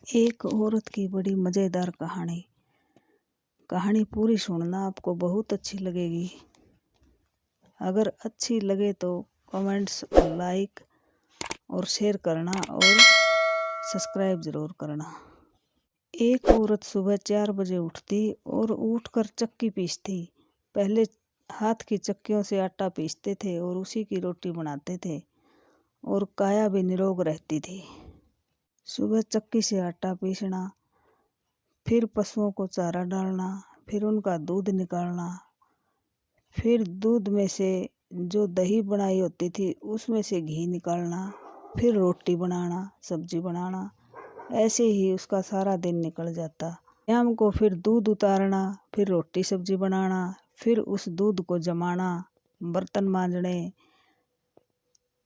एक औरत की बड़ी मज़ेदार कहानी। कहानी पूरी सुनना, आपको बहुत अच्छी लगेगी। अगर अच्छी लगे तो कमेंट्स, लाइक और शेयर करना और सब्सक्राइब ज़रूर करना। एक औरत सुबह 4 बजे उठती और उठकर चक्की पीसती। पहले हाथ की चक्कियों से आटा पीसते थे और उसी की रोटी बनाते थे और काया भी निरोग रहती थी। सुबह चक्की से आटा पीसना, फिर पशुओं को चारा डालना, फिर उनका दूध निकालना, फिर दूध में से जो दही बनाई होती थी उसमें से घी निकालना, फिर रोटी बनाना, सब्जी बनाना, ऐसे ही उसका सारा दिन निकल जाता। शाम को फिर दूध उतारना, फिर रोटी सब्जी बनाना, फिर उस दूध को जमाना, बर्तन मांजने।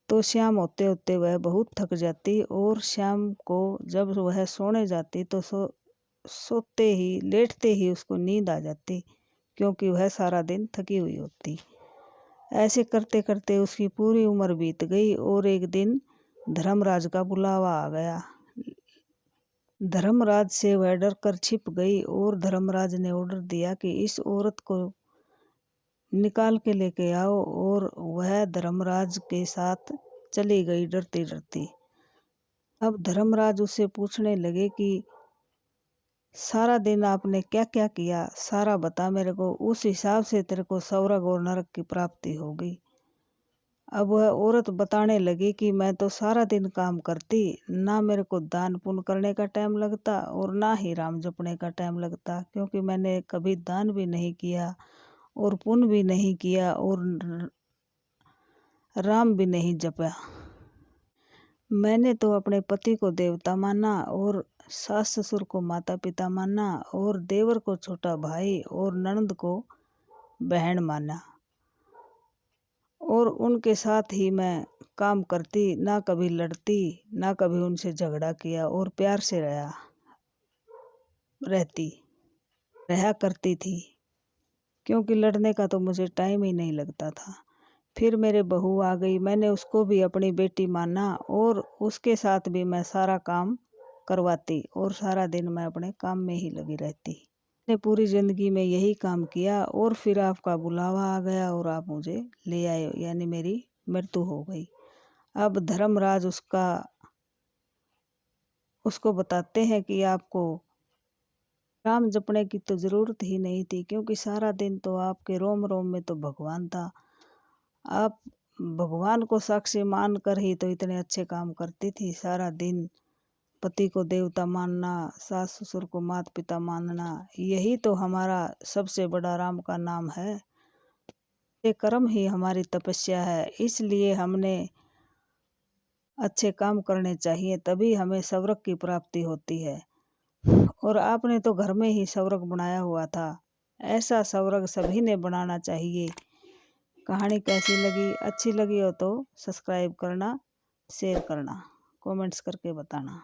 तो शाम होते होते वह बहुत थक जाती और शाम को जब वह सोने जाती तो सोते ही लेटते ही उसको नींद आ जाती, क्योंकि वह सारा दिन थकी हुई होती। ऐसे करते करते उसकी पूरी उम्र बीत गई और एक दिन धर्मराज का बुलावा आ गया। धर्मराज से वह डर कर छिप गई और धर्मराज ने ऑर्डर दिया कि इस औरत को निकाल के लेके आओ, और वह धर्मराज के साथ चली गई डरती डरती। अब धर्मराज उससे पूछने लगे कि सारा दिन आपने क्या क्या किया, सारा बता मेरे को, उस हिसाब से तेरे को स्वर्ग और नरक की प्राप्ति होगी। अब वह औरत बताने लगी कि मैं तो सारा दिन काम करती, ना मेरे को दान पुण्य करने का टाइम लगता और ना ही राम जपने का टाइम लगता, क्योंकि मैंने कभी दान भी नहीं किया और पुण्य भी नहीं किया और राम भी नहीं जपा। मैंने तो अपने पति को देवता माना और सास ससुर को माता पिता माना और देवर को छोटा भाई और ननद को बहन माना, और उनके साथ ही मैं काम करती, ना कभी लड़ती, ना कभी उनसे झगड़ा किया और प्यार से रहा करती थी, क्योंकि लड़ने का तो मुझे टाइम ही नहीं लगता था। फिर मेरे बहू आ गई, मैंने उसको भी अपनी बेटी माना और उसके साथ भी मैं सारा काम करवाती और सारा दिन मैं अपने काम में ही लगी रहती। मैंने पूरी ज़िंदगी में यही काम किया और फिर आपका बुलावा आ गया और आप मुझे ले आए, यानी मेरी मृत्यु हो गई। अब धर्मराज उसको बताते हैं कि आपको राम जपने की तो ज़रूरत ही नहीं थी, क्योंकि सारा दिन तो आपके रोम रोम में तो भगवान था। आप भगवान को साक्षी मान कर ही तो इतने अच्छे काम करती थी। सारा दिन पति को देवता मानना, सास ससुर को माता पिता मानना, यही तो हमारा सबसे बड़ा राम का नाम है। ये कर्म ही हमारी तपस्या है, इसलिए हमने अच्छे काम करने चाहिए, तभी हमें स्वर्ग की प्राप्ति होती है। और आपने तो घर में ही स्वर्ग बनाया हुआ था, ऐसा स्वर्ग सभी ने बनाना चाहिए। कहानी कैसी लगी? अच्छी लगी हो तो सब्सक्राइब करना, शेयर करना, कमेंट्स करके बताना।